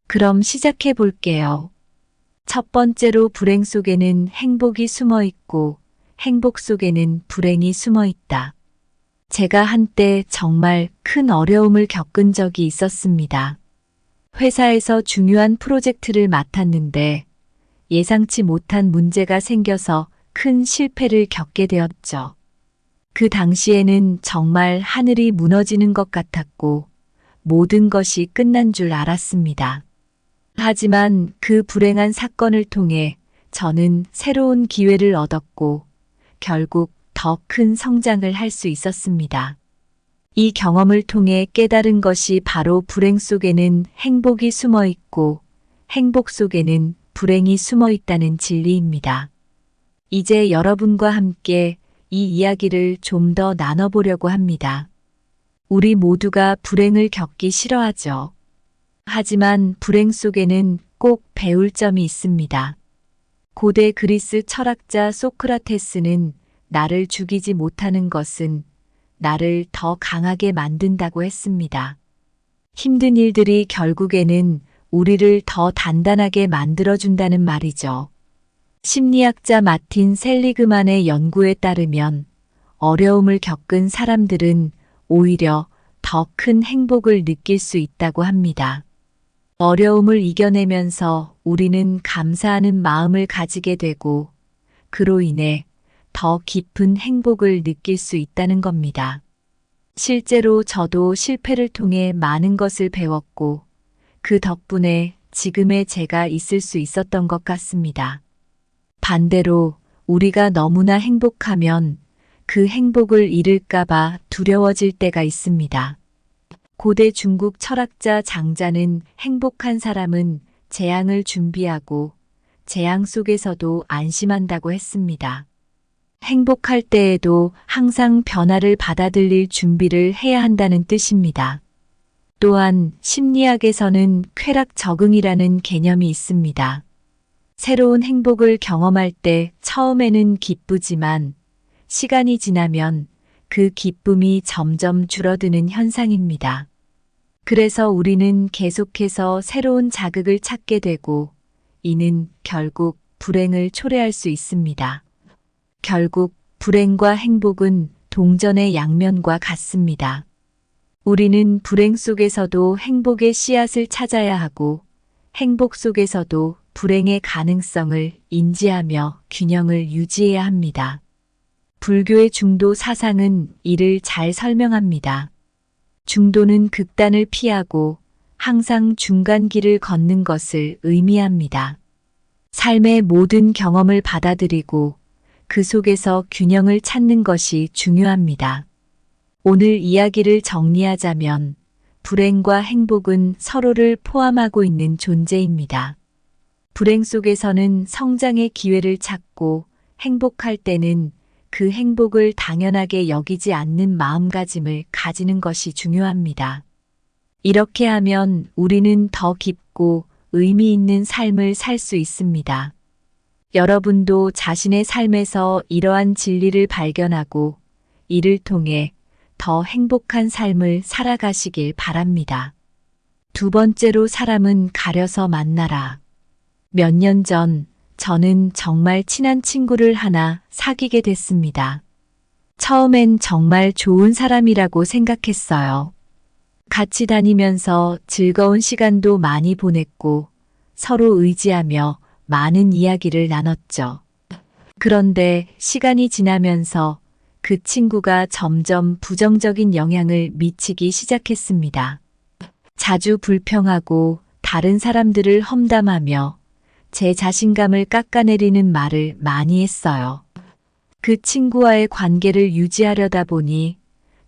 그럼 시작해 볼게요. 첫 번째로 불행 속에는 행복이 숨어 있고 행복 속에는 불행이 숨어 있다. 제가 한때 정말 큰 어려움을 겪은 적이 있었습니다. 회사에서 중요한 프로젝트를 맡았는데 예상치 못한 문제가 생겨서 큰 실패를 겪게 되었죠. 그 당시에는 정말 하늘이 무너지는 것 같았고 모든 것이 끝난 줄 알았습니다. 하지만 그 불행한 사건을 통해 저는 새로운 기회를 얻었고 결국 더 큰 성장을 할 수 있었습니다. 이 경험을 통해 깨달은 것이 바로 불행 속에는 행복이 숨어 있고 행복 속에는 불행이 숨어 있다는 진리입니다. 이제 여러분과 함께 이 이야기를 좀 더 나눠보려고 합니다. 우리 모두가 불행을 겪기 싫어하죠. 하지만 불행 속에는 꼭 배울 점이 있습니다. 고대 그리스 철학자 소크라테스는 나를 죽이지 못하는 것은 나를 더 강하게 만든다고 했습니다. 힘든 일들이 결국에는 우리를 더 단단하게 만들어준다는 말이죠. 심리학자 마틴 셀리그만의 연구에 따르면 어려움을 겪은 사람들은 오히려 더 큰 행복을 느낄 수 있다고 합니다. 어려움을 이겨내면서 우리는 감사하는 마음을 가지게 되고 그로 인해 더 깊은 행복을 느낄 수 있다는 겁니다. 실제로 저도 실패를 통해 많은 것을 배웠고 그 덕분에 지금의 제가 있을 수 있었던 것 같습니다. 반대로 우리가 너무나 행복하면 그 행복을 잃을까봐 두려워질 때가 있습니다. 고대 중국 철학자 장자는 행복한 사람은 재앙을 준비하고 재앙 속에서도 안심한다고 했습니다. 행복할 때에도 항상 변화를 받아들일 준비를 해야 한다는 뜻입니다. 또한 심리학에서는 쾌락 적응이라는 개념이 있습니다. 새로운 행복을 경험할 때 처음에는 기쁘지만 시간이 지나면 그 기쁨이 점점 줄어드는 현상입니다. 그래서 우리는 계속해서 새로운 자극을 찾게 되고 이는 결국 불행을 초래할 수 있습니다. 결국 불행과 행복은 동전의 양면과 같습니다. 우리는 불행 속에서도 행복의 씨앗을 찾아야 하고 행복 속에서도 불행의 가능성을 인지하며 균형을 유지해야 합니다. 불교의 중도 사상은 이를 잘 설명합니다. 중도는 극단을 피하고 항상 중간길을 걷는 것을 의미합니다. 삶의 모든 경험을 받아들이고 그 속에서 균형을 찾는 것이 중요합니다. 오늘 이야기를 정리하자면 불행과 행복은 서로를 포함하고 있는 존재입니다. 불행 속에서는 성장의 기회를 찾고 행복할 때는 그 행복을 당연하게 여기지 않는 마음가짐을 가지는 것이 중요합니다. 이렇게 하면 우리는 더 깊고 의미 있는 삶을 살 수 있습니다. 여러분도 자신의 삶에서 이러한 진리를 발견하고 이를 통해 더 행복한 삶을 살아가시길 바랍니다. 두 번째로 사람은 가려서 만나라. 몇 년 전 저는 정말 친한 친구를 하나 사귀게 됐습니다. 처음엔 정말 좋은 사람이라고 생각했어요. 같이 다니면서 즐거운 시간도 많이 보냈고 서로 의지하며 많은 이야기를 나눴죠. 그런데 시간이 지나면서 그 친구가 점점 부정적인 영향을 미치기 시작했습니다. 자주 불평하고 다른 사람들을 험담하며 제 자신감을 깎아내리는 말을 많이 했어요. 그 친구와의 관계를 유지하려다 보니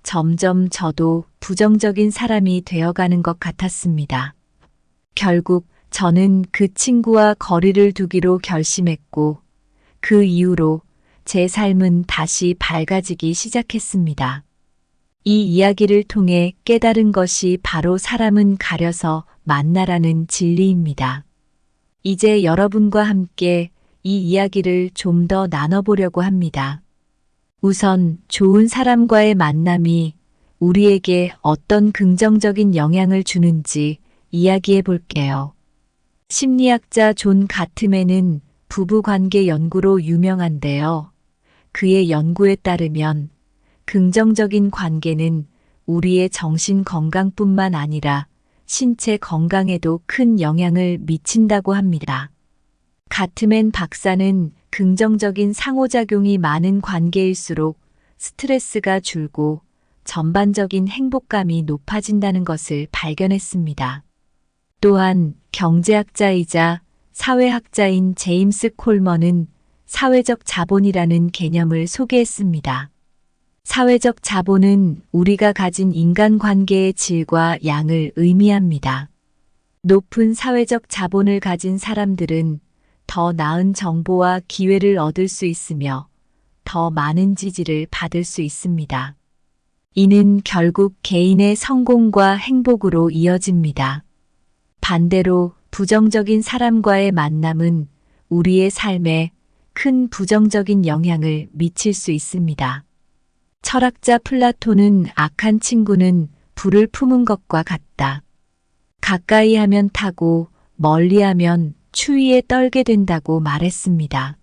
점점 저도 부정적인 사람이 되어가는 것 같았습니다. 결국 저는 그 친구와 거리를 두기로 결심했고 그 이후로 제 삶은 다시 밝아지기 시작했습니다. 이 이야기를 통해 깨달은 것이 바로 사람은 가려서 만나라는 진리입니다. 이제 여러분과 함께 이 이야기를 좀 더 나눠보려고 합니다. 우선 좋은 사람과의 만남이 우리에게 어떤 긍정적인 영향을 주는지 이야기해 볼게요. 심리학자 존 가트맨은 부부관계 연구로 유명한데요. 그의 연구에 따르면 긍정적인 관계는 우리의 정신 건강뿐만 아니라 신체 건강에도 큰 영향을 미친다고 합니다. 가트맨 박사는 긍정적인 상호작용이 많은 관계일수록 스트레스가 줄고 전반적인 행복감이 높아진다는 것을 발견했습니다. 또한 경제학자이자 사회학자인 제임스 콜먼은 사회적 자본이라는 개념을 소개했습니다. 사회적 자본은 우리가 가진 인간관계의 질과 양을 의미합니다. 높은 사회적 자본을 가진 사람들은 더 나은 정보와 기회를 얻을 수 있으며 더 많은 지지를 받을 수 있습니다. 이는 결국 개인의 성공과 행복으로 이어집니다. 반대로 부정적인 사람과의 만남은 우리의 삶에 큰 부정적인 영향을 미칠 수 있습니다. 철학자 플라톤은 악한 친구는 불을 품은 것과 같다. 가까이 하면 타고 멀리 하면 추위에 떨게 된다고 말했습니다.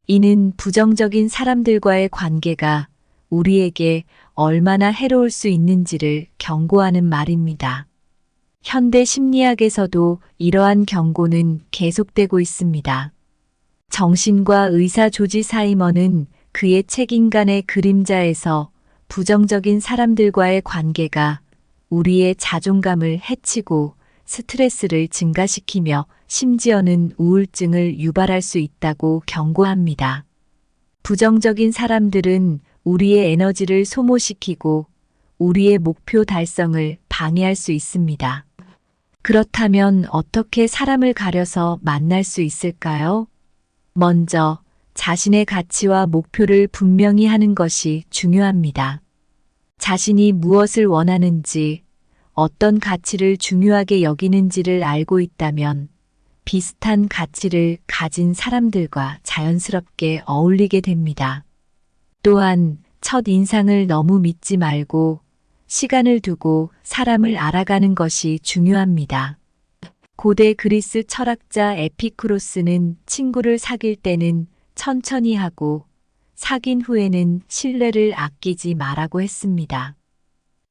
이는 부정적인 사람들과의 관계가 우리에게 얼마나 해로울 수 있는지를 경고하는 말입니다. 현대 심리학에서도 이러한 경고는 계속되고 있습니다. 정신과 의사 조지 사이먼은 그의 책 인간의 그림자에서 부정적인 사람들과의 관계가 우리의 자존감을 해치고 스트레스를 증가시키며 심지어는 우울증을 유발할 수 있다고 경고합니다. 부정적인 사람들은 우리의 에너지를 소모시키고 우리의 목표 달성을 방해할 수 있습니다. 그렇다면 어떻게 사람을 가려서 만날 수 있을까요? 먼저 자신의 가치와 목표를 분명히 하는 것이 중요합니다. 자신이 무엇을 원하는지, 어떤 가치를 중요하게 여기는지를 알고 있다면 비슷한 가치를 가진 사람들과 자연스럽게 어울리게 됩니다. 또한 첫 인상을 너무 믿지 말고 시간을 두고 사람을 알아가는 것이 중요합니다. 고대 그리스 철학자 에피쿠로스는 친구를 사귈 때는 천천히 하고 사귄 후에는 신뢰를 아끼지 말라고 했습니다.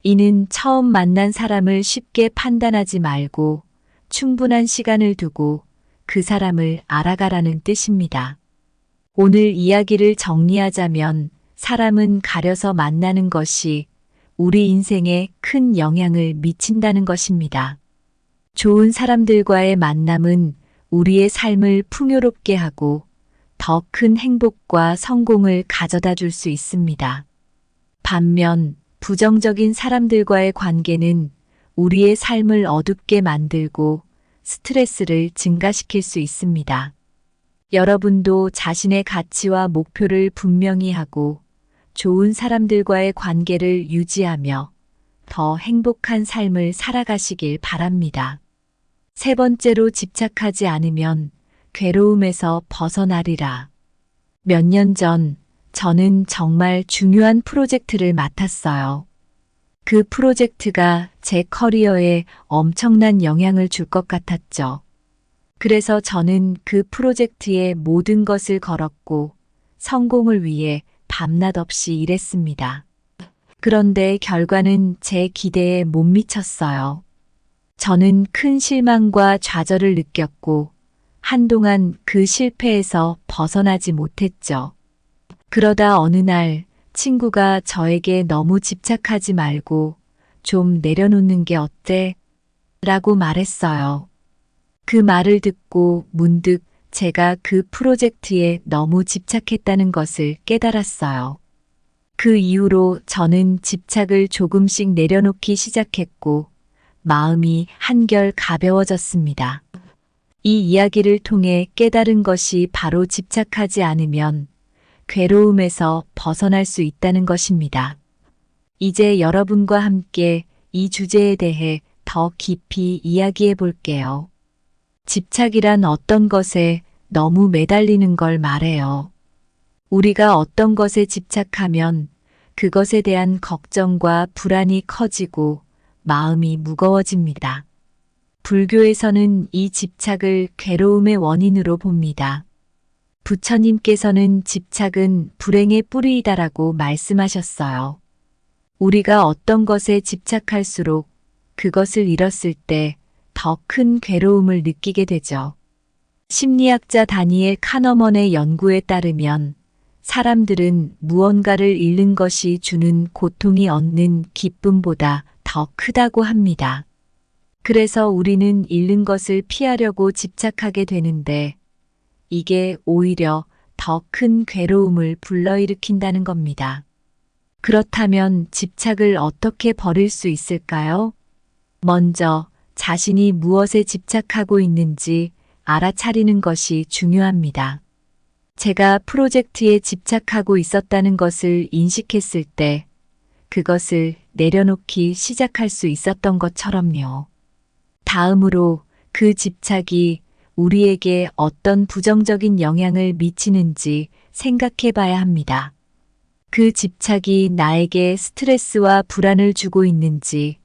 이는 처음 만난 사람을 쉽게 판단하지 말고 충분한 시간을 두고 그 사람을 알아가라는 뜻입니다. 오늘 이야기를 정리하자면 사람은 가려서 만나는 것이 우리 인생에 큰 영향을 미친다는 것입니다. 좋은 사람들과의 만남은 우리의 삶을 풍요롭게 하고 더 큰 행복과 성공을 가져다 줄 수 있습니다. 반면 부정적인 사람들과의 관계는 우리의 삶을 어둡게 만들고 스트레스를 증가시킬 수 있습니다. 여러분도 자신의 가치와 목표를 분명히 하고 좋은 사람들과의 관계를 유지하며 더 행복한 삶을 살아가시길 바랍니다. 세 번째로, 집착하지 않으면 괴로움에서 벗어나리라. 몇 년 전 저는 정말 중요한 프로젝트를 맡았어요. 그 프로젝트가 제 커리어에 엄청난 영향을 줄 것 같았죠. 그래서 저는 그 프로젝트에 모든 것을 걸었고 성공을 위해 밤낮 없이 일했습니다. 그런데 결과는 제 기대에 못 미쳤어요. 저는 큰 실망과 좌절을 느꼈고 한동안 그 실패에서 벗어나지 못했죠. 그러다 어느 날 친구가 저에게 너무 집착하지 말고 좀 내려놓는 게 어때? 라고 말했어요. 그 말을 듣고 문득 제가 그 프로젝트에 너무 집착했다는 것을 깨달았어요. 그 이후로 저는 집착을 조금씩 내려놓기 시작했고 마음이 한결 가벼워졌습니다. 이 이야기를 통해 깨달은 것이 바로 집착하지 않으면 괴로움에서 벗어날 수 있다는 것입니다. 이제 여러분과 함께 이 주제에 대해 더 깊이 이야기해 볼게요. 집착이란 어떤 것에 너무 매달리는 걸 말해요. 우리가 어떤 것에 집착하면 그것에 대한 걱정과 불안이 커지고 마음이 무거워집니다. 불교에서는 이 집착을 괴로움의 원인으로 봅니다. 부처님께서는 집착은 불행의 뿌리이다라고 말씀하셨어요. 우리가 어떤 것에 집착할수록 그것을 잃었을 때 더 큰 괴로움을 느끼게 되죠. 심리학자 다니엘 카너먼의 연구에 따르면 사람들은 무언가를 잃는 것이 주는 고통이 얻는 기쁨보다 더 크다고 합니다. 그래서 우리는 잃는 것을 피하려고 집착하게 되는데 이게 오히려 더 큰 괴로움을 불러일으킨다는 겁니다. 그렇다면 집착을 어떻게 버릴 수 있을까요? 먼저 자신이 무엇에 집착하고 있는지 알아차리는 것이 중요합니다. 제가 프로젝트에 집착하고 있었다는 것을 인식했을 때 그것을 내려놓기 시작할 수 있었던 것처럼요. 다음으로 그 집착이 우리에게 어떤 부정적인 영향을 미치는지 생각해 봐야 합니다. 그 집착이 나에게 스트레스와 불안을 주고 있는지,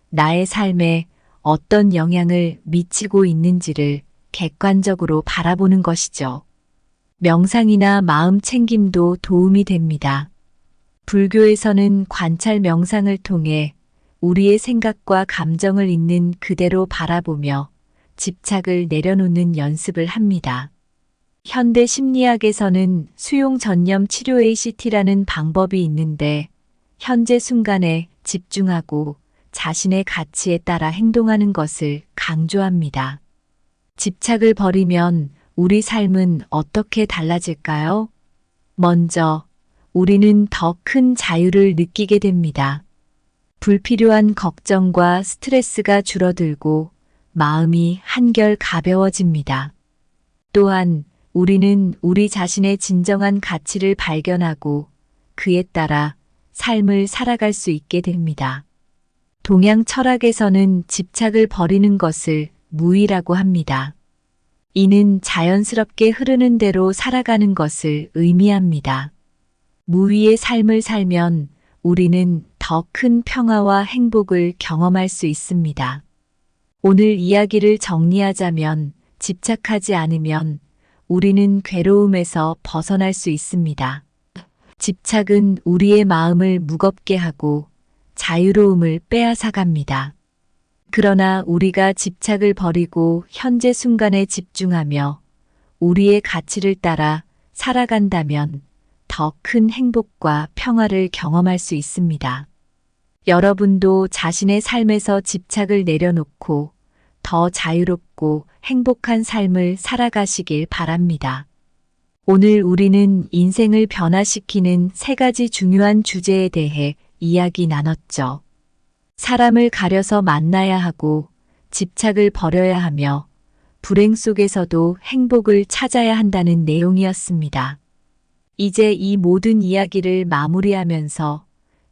나의 삶에 어떤 영향을 미치고 있는지를 객관적으로 바라보는 것이죠. 명상이나 마음 챙김도 도움이 됩니다. 불교에서는 관찰 명상을 통해 우리의 생각과 감정을 있는 그대로 바라보며 집착을 내려놓는 연습을 합니다. 현대 심리학에서는 수용 전념 치료 ACT라는 방법이 있는데 현재 순간에 집중하고 자신의 가치에 따라 행동하는 것을 강조합니다. 집착을 버리면 우리 삶은 어떻게 달라질까요? 먼저 우리는 더 큰 자유를 느끼게 됩니다. 불필요한 걱정과 스트레스가 줄어들고 마음이 한결 가벼워집니다. 또한 우리는 우리 자신의 진정한 가치를 발견하고 그에 따라 삶을 살아갈 수 있게 됩니다. 동양 철학에서는 집착을 버리는 것을 무의라고 합니다. 이는 자연스럽게 흐르는 대로 살아가는 것을 의미합니다. 무위의 삶을 살면 우리는 더 큰 평화와 행복을 경험할 수 있습니다. 오늘 이야기를 정리하자면 집착하지 않으면 우리는 괴로움에서 벗어날 수 있습니다. 집착은 우리의 마음을 무겁게 하고 자유로움을 빼앗아갑니다. 그러나 우리가 집착을 버리고 현재 순간에 집중하며 우리의 가치를 따라 살아간다면 더 큰 행복과 평화를 경험할 수 있습니다. 여러분도 자신의 삶에서 집착을 내려놓고 더 자유롭고 행복한 삶을 살아가시길 바랍니다. 오늘 우리는 인생을 변화시키는 3가지 중요한 주제에 대해 이야기 나눴죠. 사람을 가려서 만나야 하고 집착을 버려야 하며 불행 속에서도 행복을 찾아야 한다는 내용이었습니다. 이제 이 모든 이야기를 마무리하면서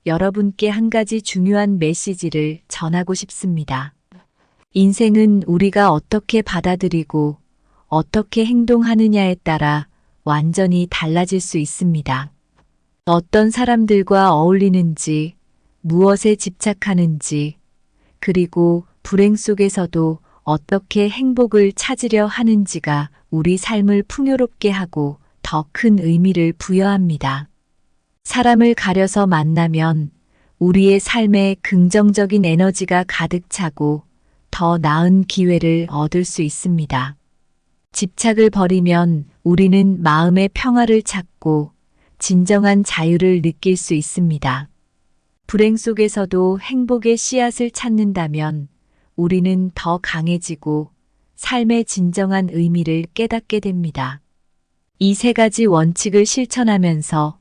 여러분께 한 가지 중요한 메시지를 전하고 싶습니다. 인생은 우리가 어떻게 받아들이고 어떻게 행동하느냐에 따라 완전히 달라질 수 있습니다. 어떤 사람들과 어울리는지, 무엇에 집착하는지, 그리고 불행 속에서도 어떻게 행복을 찾으려 하는지가 우리 삶을 풍요롭게 하고 더 큰 의미를 부여합니다. 사람을 가려서 만나면 우리의 삶에 긍정적인 에너지가 가득 차고 더 나은 기회를 얻을 수 있습니다. 집착을 버리면 우리는 마음의 평화를 찾고 진정한 자유를 느낄 수 있습니다. 불행 속에서도 행복의 씨앗을 찾는다면 우리는 더 강해지고 삶의 진정한 의미를 깨닫게 됩니다. 이 3가지 원칙을 실천하면서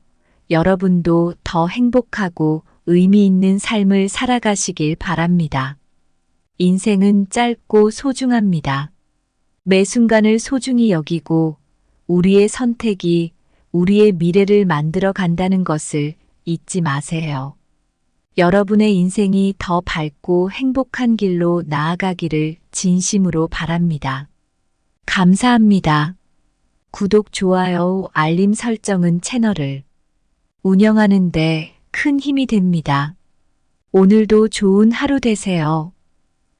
여러분도 더 행복하고 의미 있는 삶을 살아가시길 바랍니다. 인생은 짧고 소중합니다. 매 순간을 소중히 여기고 우리의 선택이 우리의 미래를 만들어 간다는 것을 잊지 마세요. 여러분의 인생이 더 밝고 행복한 길로 나아가기를 진심으로 바랍니다. 감사합니다. 구독, 좋아요, 알림 설정은 채널을 운영하는 데 큰 힘이 됩니다. 오늘도 좋은 하루 되세요.